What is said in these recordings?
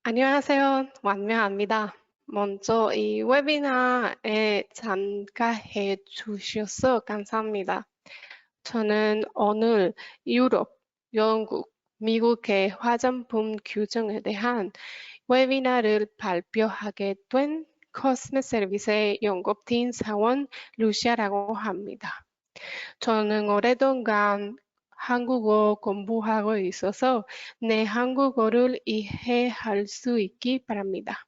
안녕하세요. 완명합니다. 먼저 이 웨비나에 참가해 주셔서 감사합니다. 저는 오늘 유럽, 영국, 미국의 화장품 규정에 대한 웨비나를 발표하게 된 코스메 서비스의 연구팀 사원 루시아라고 합니다. 저는 오랫동안 한국어 공부하고 있어서 내 한국어를 이해할 수 있기 바랍니다.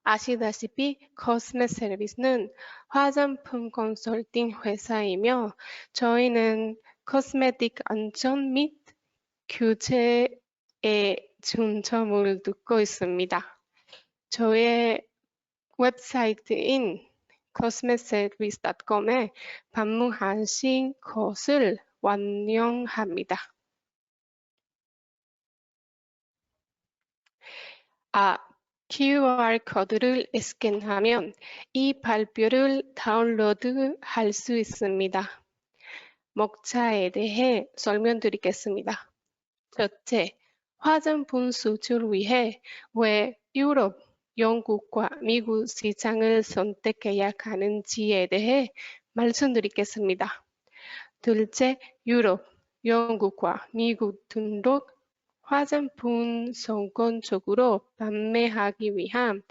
아시다시피 코스메 서비스는 화장품 컨설팅 회사이며 저희는 코스메틱 안전 및 규제에 중점을 두고 있습니다. 저의 웹사이트인 cosmeservice.com에 방문하신 것을 환영합니다. QR 코드를 스캔하면 이 발표를 다운로드할 수 있습니다. 목차에 대해 설명드리겠습니다. 첫째, 화장품 수출을 위해 왜 유럽, 영국과 미국 시장을 선택해야 하는지에 대해 말씀드리겠습니다. 둘째, 유럽, 영국과 미국 등록 화장품 성공적으로 판매하기 위한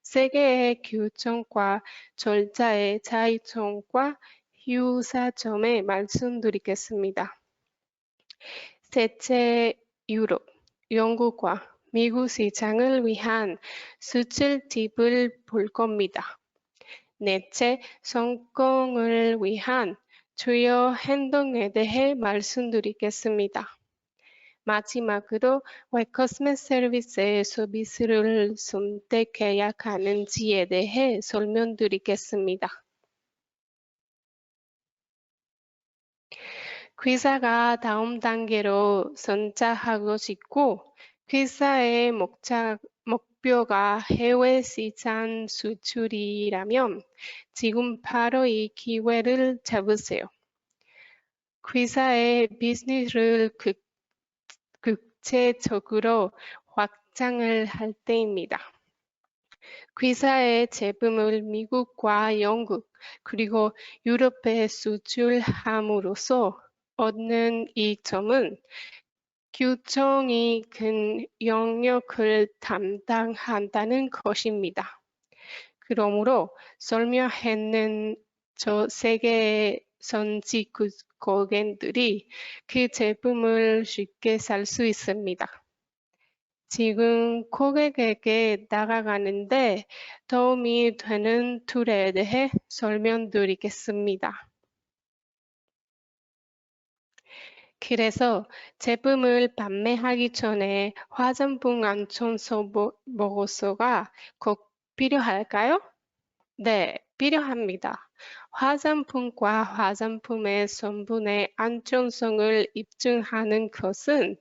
세계의 규정과 절차의 차이점과 유사점에 말씀드리겠습니다. 셋째, 유럽, 영국과 미국 시장을 위한 수출 팁을 볼 겁니다. 넷째, 성공을 위한 주요 행동에 대해 말씀드리겠습니다. 마지막으로 왜 코스메 서비스의 서비스를 선택해야 하는지에 대해 설명드리겠습니다. 회사가 다음 단계로 선착하고 싶고 회사의 목표가 해외 시장 수출이라면 지금 바로 이 기회를 잡으세요. 회사의 비즈니스를 국제적으로 확장을 할 때입니다. 회사의 제품을 미국과 영국 그리고 유럽에 수출함으로써 얻는 이점은 규정이 큰 영역을 담당한다는 것입니다. 그러므로 설명했는 저 세계의 선지 고객들이 그 제품을 쉽게 살 수 있습니다. 지금 고객에게 다가가는데 도움이 되는 툴에 대해 설명드리겠습니다. 그래서 제품을 판매하기 전에 화장품 안전성 보고서가 꼭 필요할까요? 네, 필요합니다. 화장품과 화장품의 성분의 안전성을 입증하는 것은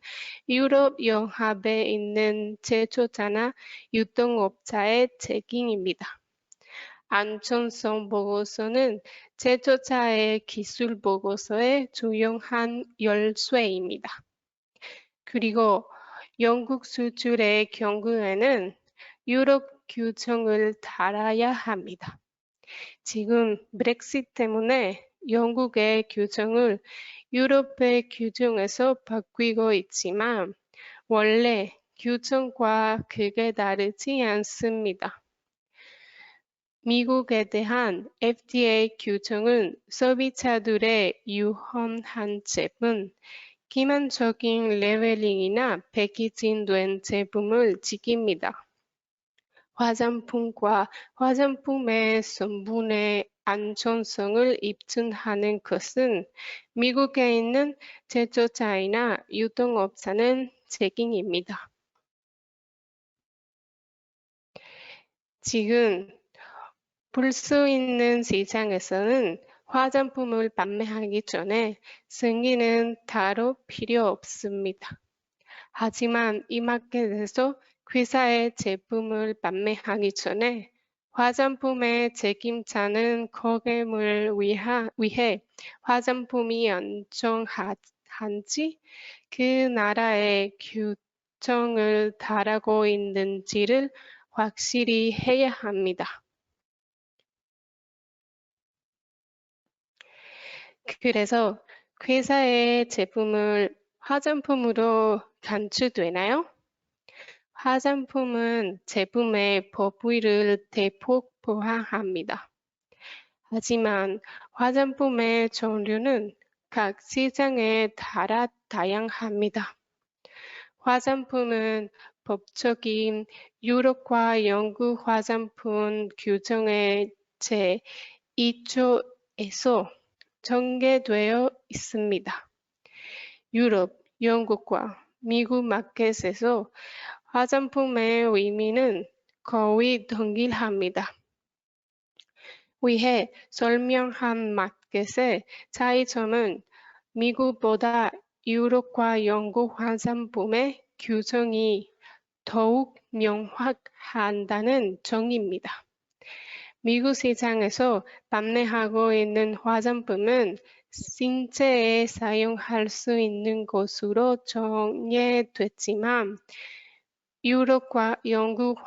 유럽연합에 있는 제조자나 유통업자의 책임입니다. 안전성 보고서는 제조자의 기술 보고서의 중요한 열쇠입니다. 그리고 영국 수출의 경우에는 유럽 규정을 따라야 합니다. 지금 브렉시트 때문에 영국의 규정을 유럽의 규정에서 바뀌고 있지만 원래 규정과 크게 다르지 않습니다. 미국에 대한 FDA 규정은 소비자들의 유효한 제품, 기본적인 레벨링이나 패키징된 제품을 지킵니다. 화장품과 화장품의 성분의 안전성을 입증하는 것은 미국에 있는 제조자이나 유통업자는 책임입니다. 지금 볼 수 있는 시장에서는 화장품을 판매하기 전에 승인은 따로 필요 없습니다. 하지만 이 마켓에서 회사의 제품을 판매하기 전에 화장품의 책임자는 고객을 위해 화장품이 안전한지 그 나라의 법정을 따르고 있는지를 확실히 해야 합니다. 그래서 회사의 제품을 화장품으로 간주되나요? 화장품은 제품의 법위를 대폭 보완합니다. 하지만 화장품의 종류는 각 시장에 따라 다양합니다. 화장품은 법적인 유럽과 영국 화장품 규정의 제2조에서 전개되어 있습니다. 유럽, 영국과 미국 마켓에서 화장품의 의미는 거의 동일합니다. 위에 설명한 마켓의 차이점은 미국보다 유럽과 영국 화장품의 규정이 더욱 명확하다는 점입니다. 미국 시장에서 판매하고 있는 화장품은 신체에 사용할 수 있는 것으로 정해됐지만 유럽과 영국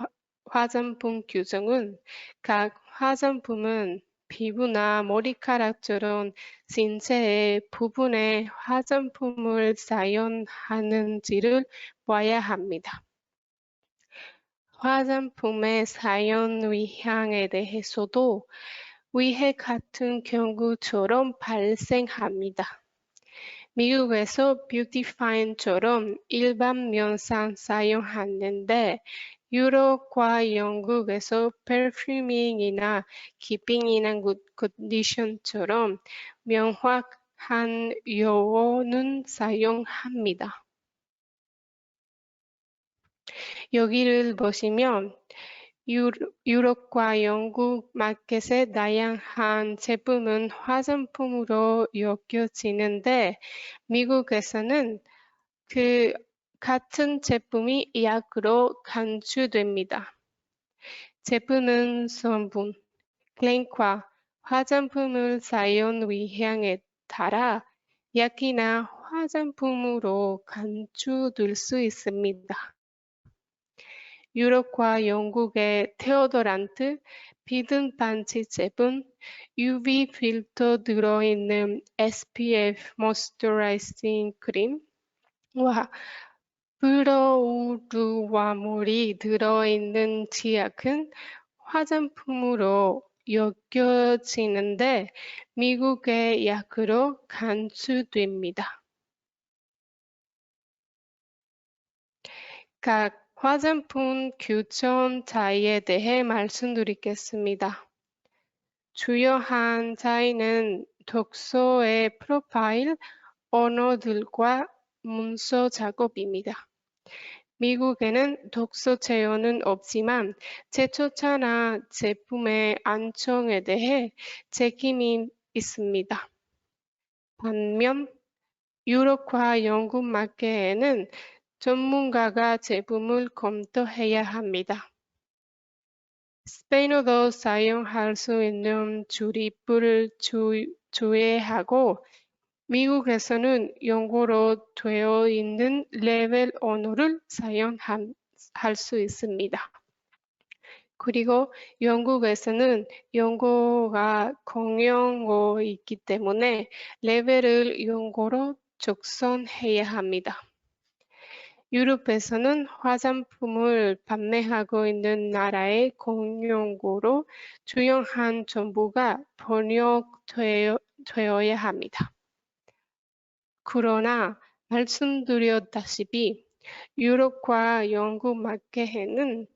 화장품 규정은 각 화장품은 피부나 머리카락처럼 신체의 부분에 화장품을 사용하는지를 봐야 합니다. 화장품의 사용 의향에 대해서도 위에 같은 경우처럼 발생합니다. 미국에서 뷰티파인처럼 일반 면상 사용하는데 유럽과 영국에서 perfume이나 keeping이나 good condition처럼 명확한 용어는 사용합니다. 여기를 보시면 유럽과 영국 마켓의 다양한 제품은 화장품으로 여겨지는데 미국에서는 그 같은 제품이 약으로 간주됩니다. 제품은 성분, 클레임과 화장품을 사용 의향에 따라 약이나 화장품으로 간주될 수 있습니다. 유럽과 영국의 데오더란트, 비듬 반지 제품, UV 필터 들어있는 SPF 모이스처라이징 크림과 프로우르와물이 들어있는 치약은 화장품으로 여겨지는데 미국의 약으로 간주됩니다. 각 화장품 규정 차이에 대해 말씀드리겠습니다. 주요한 차이는 독서의 프로파일, 언어들과 문서 작업입니다. 미국에는 독서 제어는 없지만 제초차나 제품의 안정에 대해 책임이 있습니다. 반면 유럽과 영국 마켓에는 전문가가 제품을 검토해야 합니다. 스페인어도 사용할 수 있는 주립을 주의하고 미국에서는 영어로 되어 있는 레벨 언어를 사용할 수 있습니다. 그리고 영국에서는 영어가 공용어이기 때문에 레벨을 영어로 작성해야 합니다. 유럽에서는 화장품을 판매하고 있는 나라의 공용어로 중요한 정보가 번역되어야 합니다. 그러나 말씀드렸다시피 유럽과 영국 마켓에는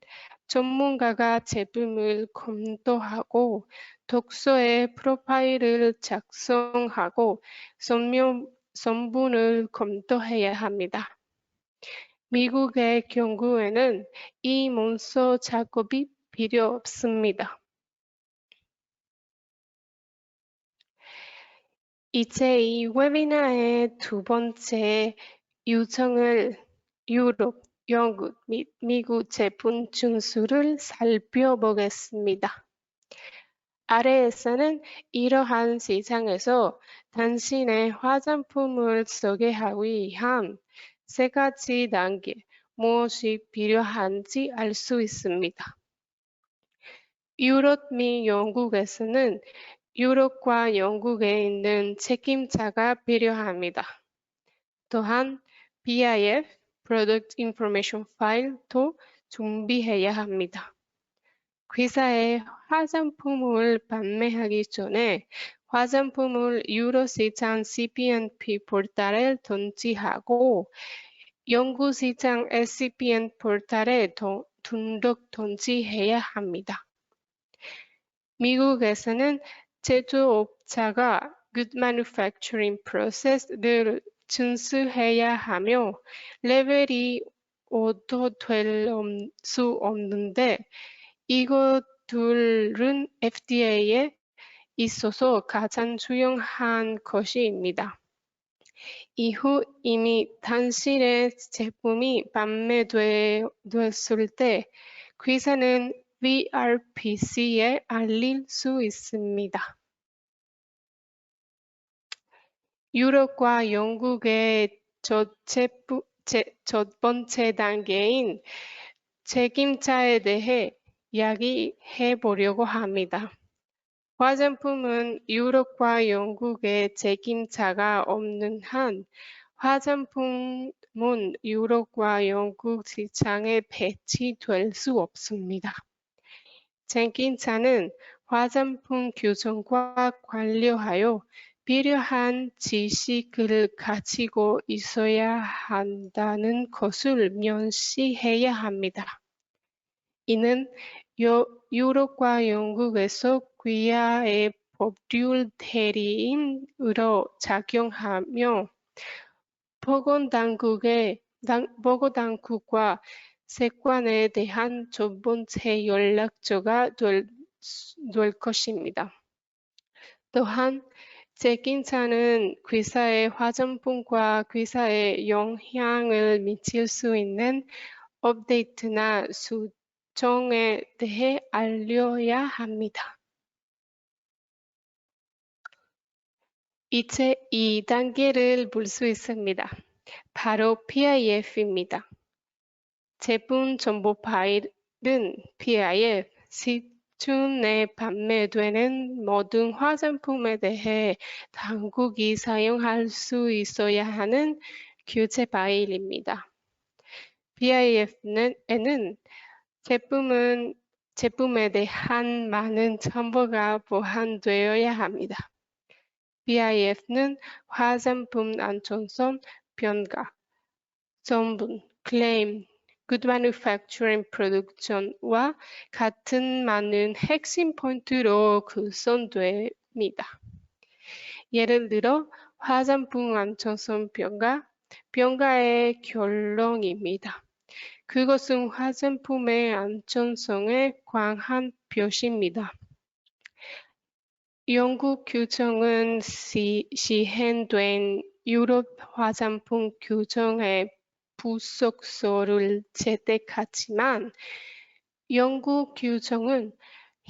전문가가 제품을 검토하고 독서의 프로파일을 작성하고 성분을 검토해야 합니다. 미국의 경우에는 이 문서 작업이 필요 없습니다. 이제 이 웨비나의 두 번째 유형을 유럽, 영국 및 미국 제품 준수를 살펴보겠습니다. 아래에서는 이러한 시장에서 당신의 화장품을 소개하기 위한 세 가지 단계, 무엇이 필요한지 알 수 있습니다. 유럽 및 영국에서는 유럽과 영국에 있는 책임자가 필요합니다. 또한 BIF, Product Information File도 준비해야 합니다. 회사에 화장품을 판매하기 전에 화장품을 유로 시장 CPNP 포털에 등록하고 영국 시장 SCPN 포털에 등록해야 합니다. 미국에서는 제조업자가 Good Manufacturing Process를 준수해야 하며 레벨이 5도 될 수 없는데 이것들은 FDA에 있어서 가장 중요한 것입니다. 이후 이미 당신의 제품이 판매되었을 때 회사는 VRPC에 알릴 수 있습니다. 유럽과 영국의 첫 번째 단계인 책임자에 대해 이야기해 보려고 합니다. 화장품은 유럽과 영국의 책임자가 없는 한 화장품은 유럽과 영국 시장에 배치될 수 없습니다. 책임자는 화장품 규정과 관련하여 필요한 지식을 가지고 있어야 한다는 것을 명시해야 합니다. 이는 유럽과 영국에서 귀하의 법률 대리인으로 작용하며 보건당국과 세관에 대한 첫 번째 연락처가 될 것입니다. 또한 책임자는 회사의 화장품과 회사에 영향을 미칠 수 있는 업데이트나 수정에 대해 알려야 합니다. 이제 2단계를 볼 수 있습니다. 바로 PIF입니다. 제품 정보 파일은 PIF, 시중에 판매되는 모든 화장품에 대해 당국이 사용할 수 있어야 하는 규제 파일입니다. PIF에는 제품에 대한 많은 정보가 보완되어야 합니다. BIF는 화장품 안전성, 변가, 성분, 클레임, Good Manufacturing Production과 같은 많은 핵심 포인트로 구성됩니다. 예를 들어 화장품 안전성 변가, 변가의 결론입니다. 그것은 화장품의 안전성에 관한 표시입니다. 영국 규정은 시행된 유럽 화장품 규정의 부속서를 채택하지만 영국 규정은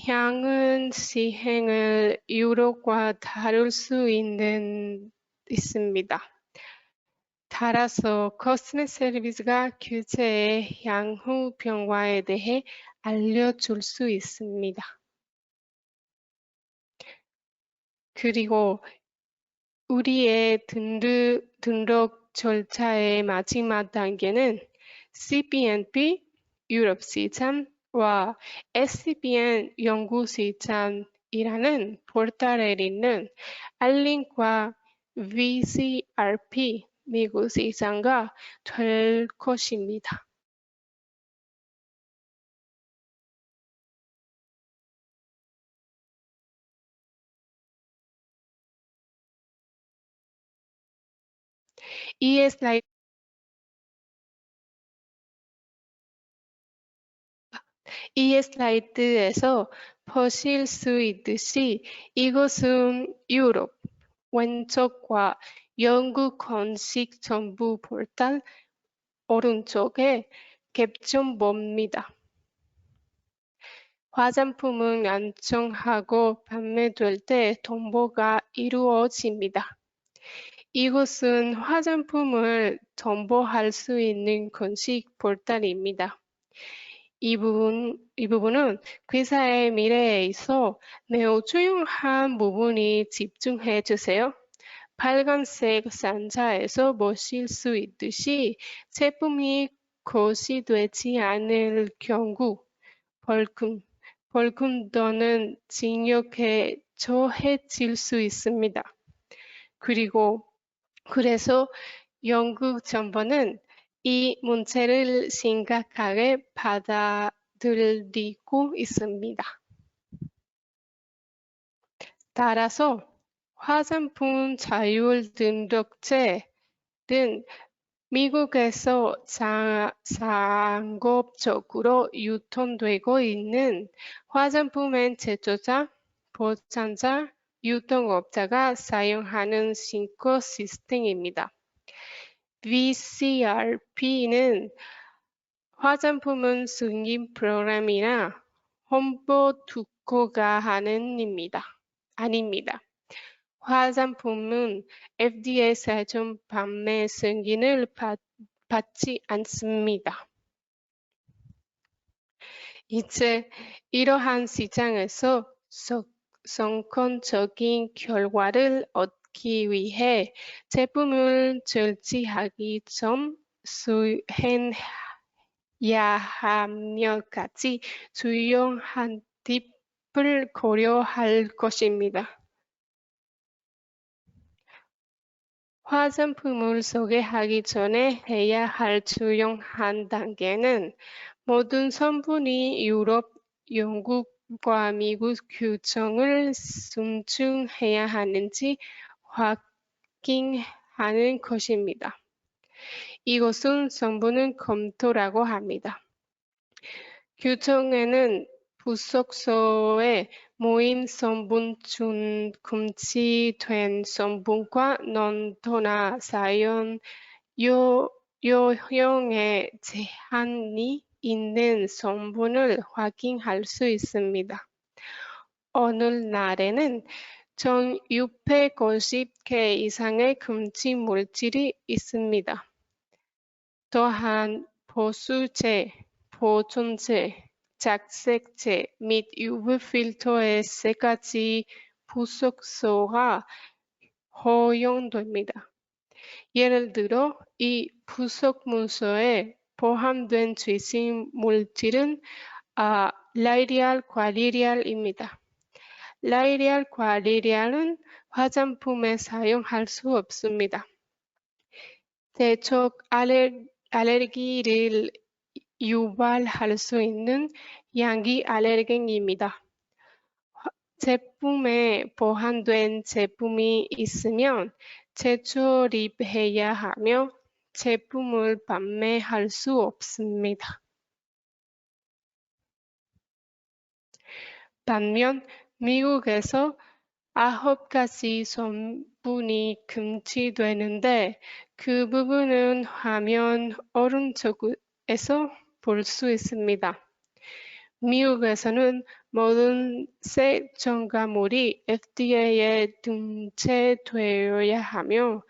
향응 시행을 유럽과 다를 수 있습니다. 따라서 커스텀 서비스가 규제의 향후 변화에 대해 알려줄 수 있습니다. 그리고 우리의 등록 절차의 마지막 단계는 CPNP 유럽 시장과 SCPN 영국 시장이라는 포털에 있는 알림과 VCRP 미국 시장가 될 것입니다. 이 슬라이드에서 보실 수 있듯이 이것은 유럽 왼쪽과 영국 공식 정부 포털 오른쪽의 캡처본입니다. 화장품은 안정하고 판매될 때 정보가 이루어집니다. 이곳은 화장품을 정보할 수 있는 공식 포털입니다. 이 부분은 회사의 미래에 있어 매우 중요한 부분이 집중해 주세요. 빨간색 상자에서 보실 수 있듯이 제품이 고시되지 않을 경우 벌금, 벌금 또는 징역에 처해질 수 있습니다. 그래서 영국 정부는 이 문제를 심각하게 받아들이고 있습니다. 따라서 화장품 자율 등록제는 미국에서 상업적으로 유통되고 있는 화장품의 제조자, 보관자, 유통업자가 사용하는 신고 시스템입니다. VCRP는 화장품은 승인 프로그램이나 홍보 특허가 아닙니다. 화장품은 FDA 사전 판매 승인을 받지 않습니다. 이제 이러한 시장에서 성공적인 결과를 얻기 위해 제품을 설치하기 전 수행해야 하며 같이 중요한 팁을 고려할 것입니다. 화장품을 소개하기 전에 해야 할 중요한 단계는 모든 성분이 유럽, 영국과 미국 규정을 순종해야 하는지 확인하는 것입니다. 이것은 성분 검토라고 합니다. 규정에는 부속서에 모임 성분 중 금지된 성분과 농도나 사용 요령에 제한이 있는 성분을 확인할 수 있습니다. 어느 날에는 총 650개 이상의 금지 물질이 있습니다. 또한 보수제, 보존제, 착색제 및 UV 필터의 세 가지 부속소가 허용됩니다. 예를 들어 이 부속 문서에 포함된 주심 물질은 라이리알 과리리알입니다. 라이리알 과리리알은 화장품에 사용할 수 없습니다. 대척 알레르기를 유발할 수 있는 양기 알레르겐입니다. 제품에 포함된 제품이 있으면 재조립해야 하며 제품을 판매할 수 없습니다. 반면 미국에서 9가지 성분이 금지되는데 그 부분은 화면 오른쪽에서 볼 수 있습니다. 미국에서는 모든 새 첨가물이 FDA에 등재되어야 하며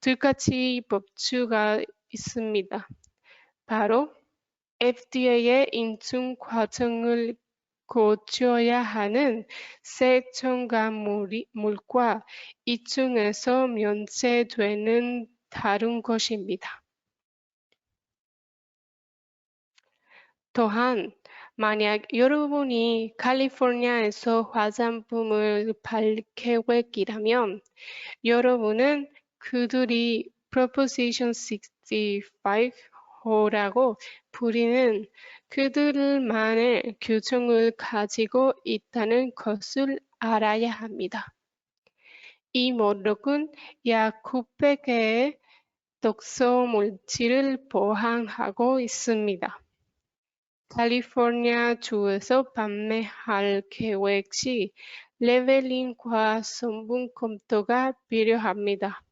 두 가지 법규가 있습니다. 바로 FDA의 인증 과정을 거쳐야 하는 새 첨가물과 이중에서 면제되는 다른 것입니다. 또한 만약 여러분이 캘리포니아에서 화장품을 팔 계획이라면 여러분은 그들이 Proposition 65호라고 부르는 그들만의 규정을 가지고 있다는 것을 알아야 합니다. 이 목록은 약 900개의 독소 물질을 포함하고 있습니다. 캘리포니아 주에서 판매할 계획 시 레벨링과 성분 검토가 필요합니다.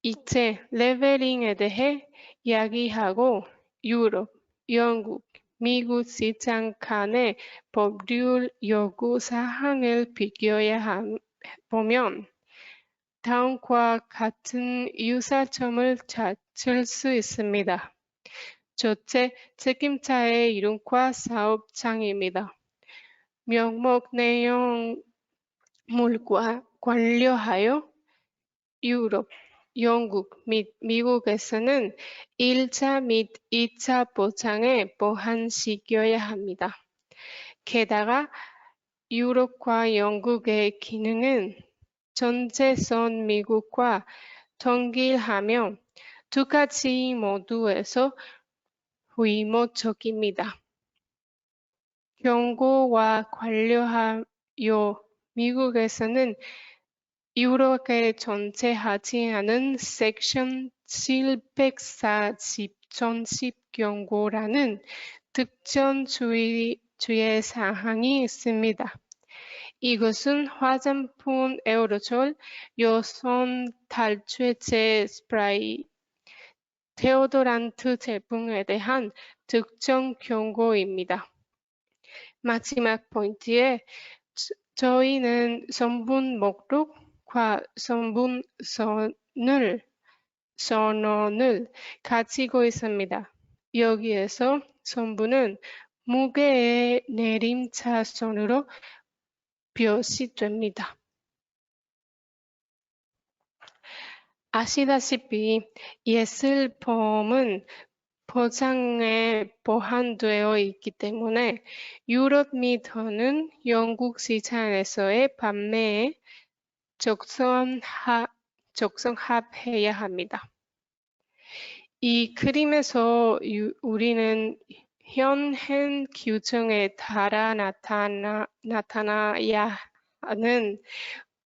이제 레벨링에 대해 이야기하고 유럽, 영국, 미국 시장 간의 법률 요구 사항을 비교해 보면 다음과 같은 유사점을 찾을 수 있습니다. 첫째, 책임자의 이름과 사업장입니다. 명목 내용물과 관련하여 유럽, 영국 및 미국에서는 1차 및 2차 보장에 포함시켜야 합니다. 게다가 유럽과 영국의 기능은 전재선 미국과 동일하며 두 가지 모두에서 의무적입니다. 경고와 관련하여 미국에서는 유럽에 존재하지 않은 섹션 740.10 경고라는 특정 주의 사항이 있습니다. 이것은 화장품, 에어로졸, 요선 탈취제 스프레이, 데오도란트 제품에 대한 특정 경고입니다. 마지막 포인트에 저희는 성분 목록과 성분 선언을 가지고 있습니다. 여기에서 성분은 무게의 내림차순으로 표시됩니다. 아시다시피 예술품은 포장에 포함되어 있기 때문에 유럽 및 또는 영국 시장에서의 판매에 적성합해야 합니다. 이 그림에서 우리는 현행 규정에 따라 나타나야 하는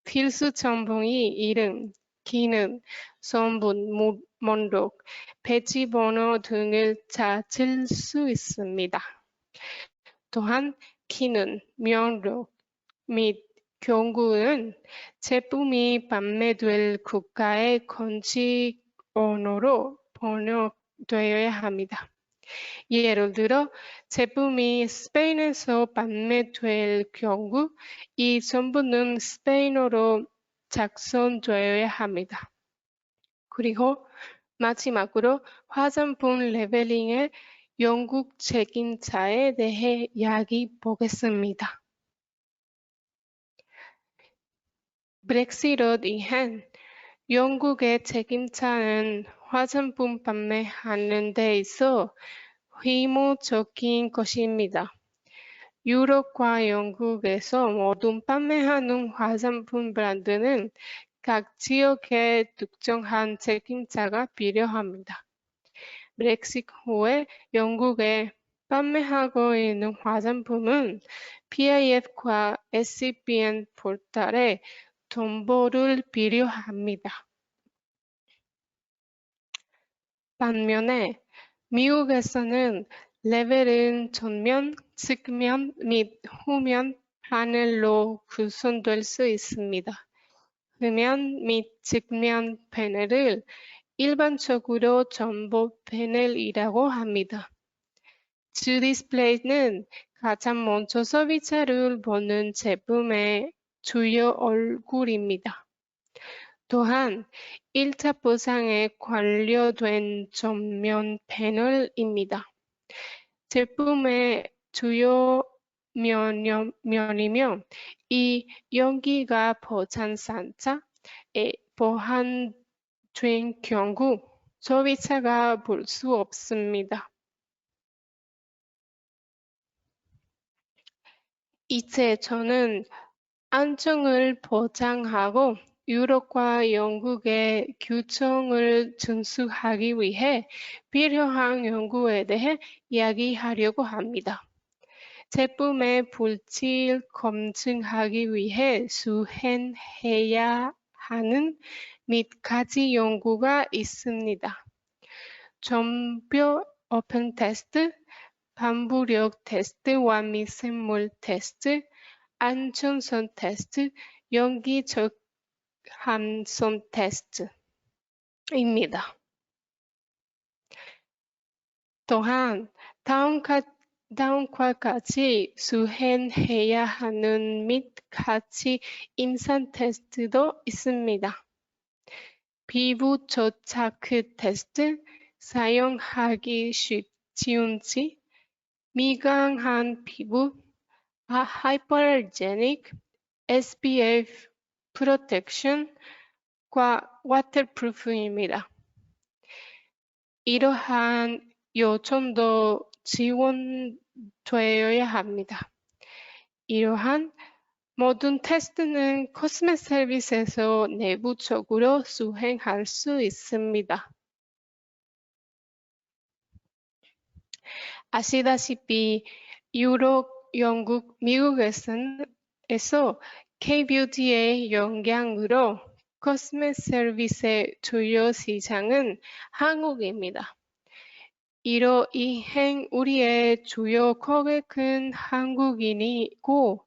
필수 정보의 이름, 기능, 성분, 목록, 배지번호 등을 찾을 수 있습니다. 또한 기능, 목록 및 경고는 제품이 판매될 국가의 공식 언어로 번역되어야 합니다. 예를 들어 제품이 스페인에서 판매될 경우 이 성분은 스페인어로 작성되어야 합니다. 그리고 마지막으로 화장품 레벨링의 영국 책임자에 대해 이야기 보겠습니다. 브렉시트로 인한 영국의 책임자는 화장품 판매하는 데 있어 의무적인 것입니다. 유럽과 영국에서 모두 판매하는 화장품 브랜드는 각 지역에 특정한 책임자가 필요합니다. 브렉시트 후에 영국에 판매하고 있는 화장품은 PIF과 SCPN 포털에 정보를 필요합니다. 반면에 미국에서는 레벨은 전면, 측면 및 후면 패널로 구성될 수 있습니다. 후면 및 측면 패널을 일반적으로 정보 패널이라고 합니다. 주 디스플레이는 가장 먼저 소비자를 보는 제품의 주요 얼굴입니다. 또한 1차 보상에 관련된 전면 패널입니다. 제품의 주요 면이며 이 용기가 보장산자에 포함된 경우 소비자가 볼 수 없습니다. 이제 저는 안정을 보장하고 유럽과 영국의 규정을 준수하기 위해 필요한 연구에 대해 이야기하려고 합니다. 제품의 불질 검증하기 위해 수행해야 하는 몇 가지 연구가 있습니다. 전표 오픈 테스트, 반부력 테스트와 미생물 테스트, 안전성 테스트, 연기적 함성 테스트입니다. 또한 다음과 같이 수행해야 하는 및 가치 임상 테스트도 있습니다. 피부 조차크 테스트 사용하기 쉬운지, 미강한 피부, hypoallergenic, SPF 프로텍션과 waterproof입니다. 이러한 요청도 지원되어야 합니다. 이러한 모든 테스트는 코스메 서비스에서 내부적으로 수행할 수 있습니다. 아시다시피 유럽, 영국, 미국에서 K-뷰티의 영향으로 코스메 서비스의 주요 시장은 한국입니다. 이로 인해 우리의 주요 고객은 한국인이고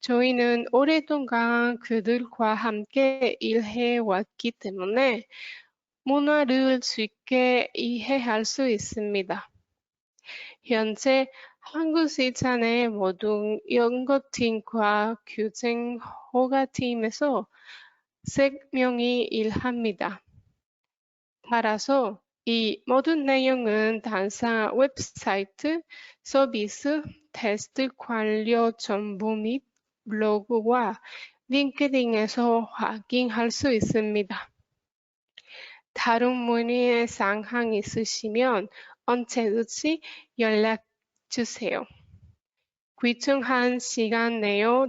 저희는 오랫동안 그들과 함께 일해왔기 때문에 문화를 쉽게 이해할 수 있습니다. 현재 한국 시장의 모든 연구팀과 규정 허가팀에서 3명이 일합니다. 따라서 이 모든 내용은 단상 웹사이트, 서비스, 테스트 관련 정보 및 블로그와 링크드인에서 확인할 수 있습니다. 다른 문의 사항 있으시면 언제든지 연락 주세요. 귀중한 시간 내어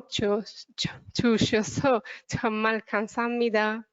주셔서 정말 감사합니다.